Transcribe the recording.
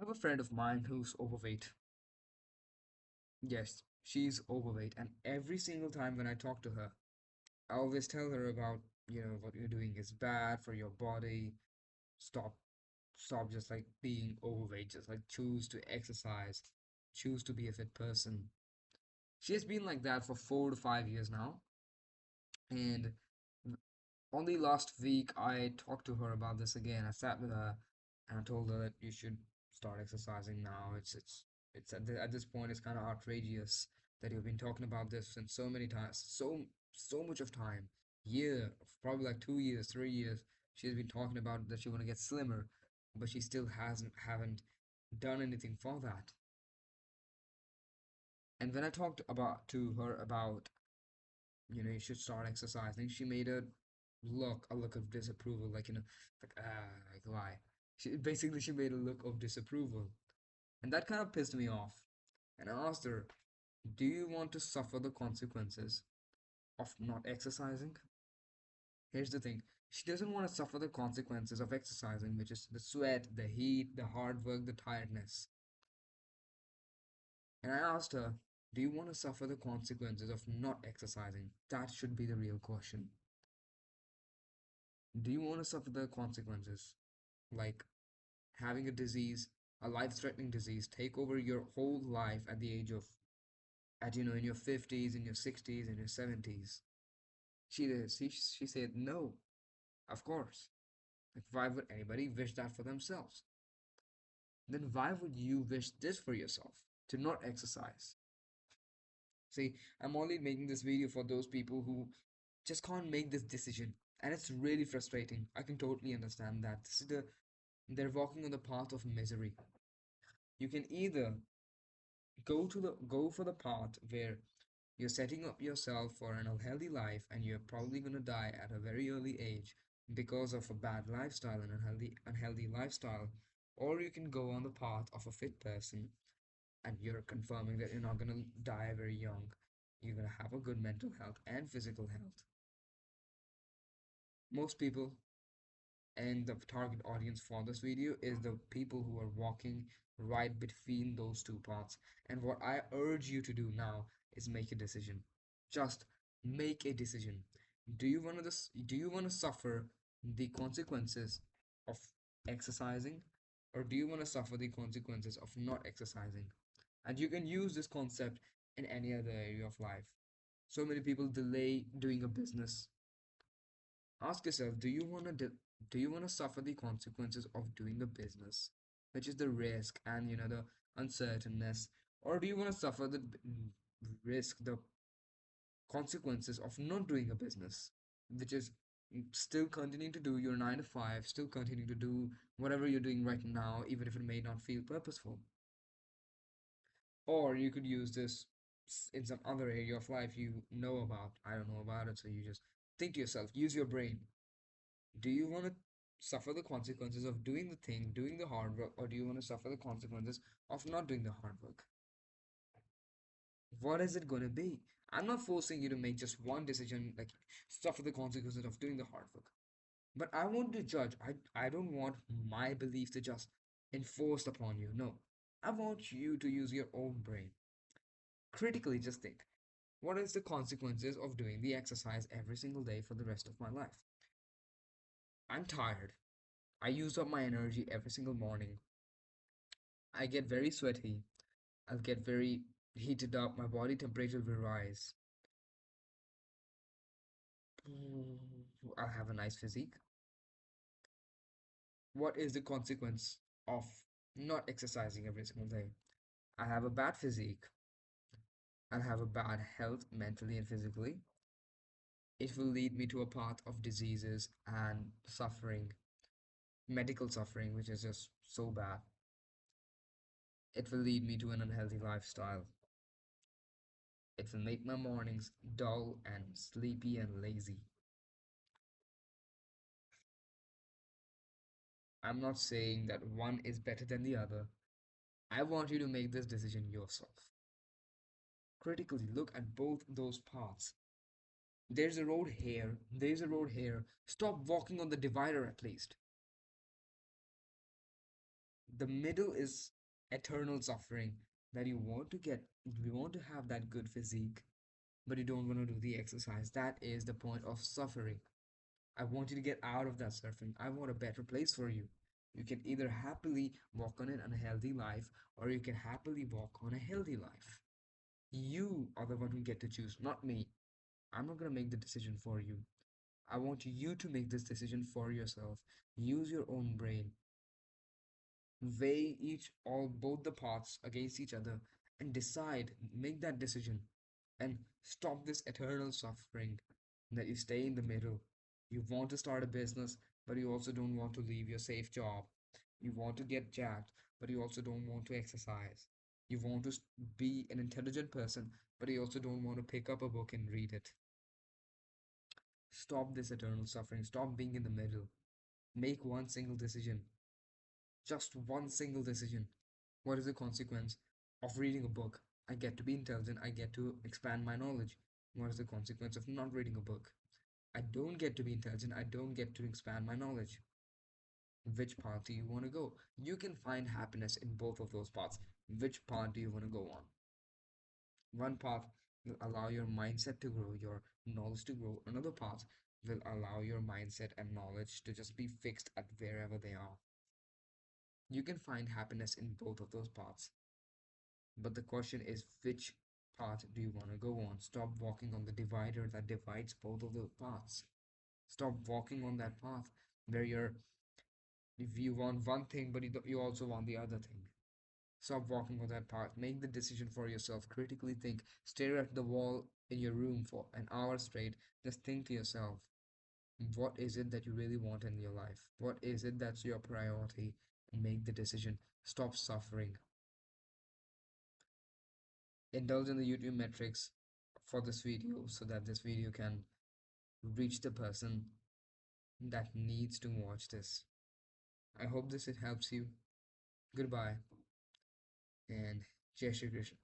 have a friend of mine who's overweight. Yes, she's overweight, and every single time when I talk to her, I always tell her about, what you're doing is bad for your body. Stop, stop just like being overweight. Just like choose to exercise, choose to be a fit person. She has been like that for 4 to 5 years now, and only last week I talked to her about this again. I sat with her and I told her that you should start exercising now. It's at this point it's kind of outrageous that you've been talking about this in so many times, so much of time, year, probably like 2 years, 3 years. She's been talking about that she want to get slimmer, but she still haven't done anything for that. And when I talked about to her about, you should start exercising, she made a look of disapproval, like, like, like, why? She made a look of disapproval, and that kind of pissed me off. And I asked her, do you want to suffer the consequences of not exercising? Here's the thing. She doesn't want to suffer the consequences of exercising, which is the sweat, the heat, the hard work, the tiredness. And I asked her, do you want to suffer the consequences of not exercising? That should be the real question. Do you want to suffer the consequences? Like having a disease, a life-threatening disease, take over your whole life at the age of, in your 50s, in your 60s, in your 70s. She said, no, of course. Like, why would anybody wish that for themselves? Then why would you wish this for yourself? To not exercise. See, I'm only making this video for those people who just can't make this decision. And it's really frustrating. I can totally understand that. They're walking on the path of misery. You can either go for the path where you're setting up yourself for an unhealthy life and you're probably going to die at a very early age because of a bad lifestyle and unhealthy lifestyle, or you can go on the path of a fit person and you're confirming that you're not going to die very young. You're going to have a good mental health and physical health. Most people, and the target audience for this video is the people who are walking right between those two paths. And what I urge you to do now is make a decision. Just make a decision. Do you want to suffer the consequences of exercising, or do you want to suffer the consequences of not exercising? And you can use this concept in any other area of life. So many people delay doing a business. Ask yourself, do you want to suffer the consequences of doing a business, which is the risk and the uncertainness, or do you want to suffer the risk, the consequences of not doing a business, which is still continuing to do your 9 to 5, still continuing to do whatever you're doing right now, even if it may not feel purposeful? Or you could use this in some other area of life you know about. I don't know about it, so you just think to yourself, use your brain. Do you want to suffer the consequences of doing the thing, doing the hard work, or do you want to suffer the consequences of not doing the hard work? What is it going to be? I'm not forcing you to make just one decision, like suffer the consequences of doing the hard work. But I want to judge. I don't want my beliefs to just enforced upon you. No. I want you to use your own brain. Critically, just think, what is the consequences of doing the exercise every single day for the rest of my life? I'm tired. I use up my energy every single morning. I get very sweaty. I'll get very heated up. My body temperature will rise. I'll have a nice physique. What is the consequence of not exercising every single day? I have a bad physique. I'll have a bad health mentally and physically. It will lead me to a path of diseases and suffering, medical suffering, which is just so bad. It will lead me to an unhealthy lifestyle. It will make my mornings dull and sleepy and lazy. I'm not saying that one is better than the other. I want you to make this decision yourself. Critically look at both those paths. There's a road here, there's a road here. Stop walking on the divider at least. The middle is eternal suffering, that you want to have that good physique, but you don't want to do the exercise. That is the point of suffering. I want you to get out of that suffering. I want a better place for you. You can either happily walk on an unhealthy life, or you can happily walk on a healthy life. You are the one who get to choose, not me. I'm not going to make the decision for you. I want you to make this decision for yourself. Use your own brain. Weigh each all both the paths against each other and decide, make that decision and stop this eternal suffering that you stay in the middle. You want to start a business, but you also don't want to leave your safe job. You want to get jacked, but you also don't want to exercise. You want to be an intelligent person, but you also don't want to pick up a book and read it. Stop this eternal suffering. Stop being in the middle. Make one single decision. Just one single decision. What is the consequence of reading a book? I get to be intelligent. I get to expand my knowledge. What is the consequence of not reading a book? I don't get to be intelligent. I don't get to expand my knowledge. Which path do you want to go? You can find happiness in both of those paths. Which path do you want to go on? One path will allow your mindset to grow, your knowledge to grow. Another path will allow your mindset and knowledge to just be fixed at wherever they are. You can find happiness in both of those paths. But the question is, which path do you want to go on? Stop walking on the divider that divides both of those paths. Stop walking on that path where if you want one thing, but you also want the other thing. Stop walking on that path. Make the decision for yourself. Critically think. Stare at the wall in your room for an hour straight. Just think to yourself, what is it that you really want in your life? What is it that's your priority? And make the decision. Stop suffering. Indulge in the YouTube metrics for this video so that this video can reach the person that needs to watch this. I hope this it helps you. Goodbye and Jai Shri Krishna.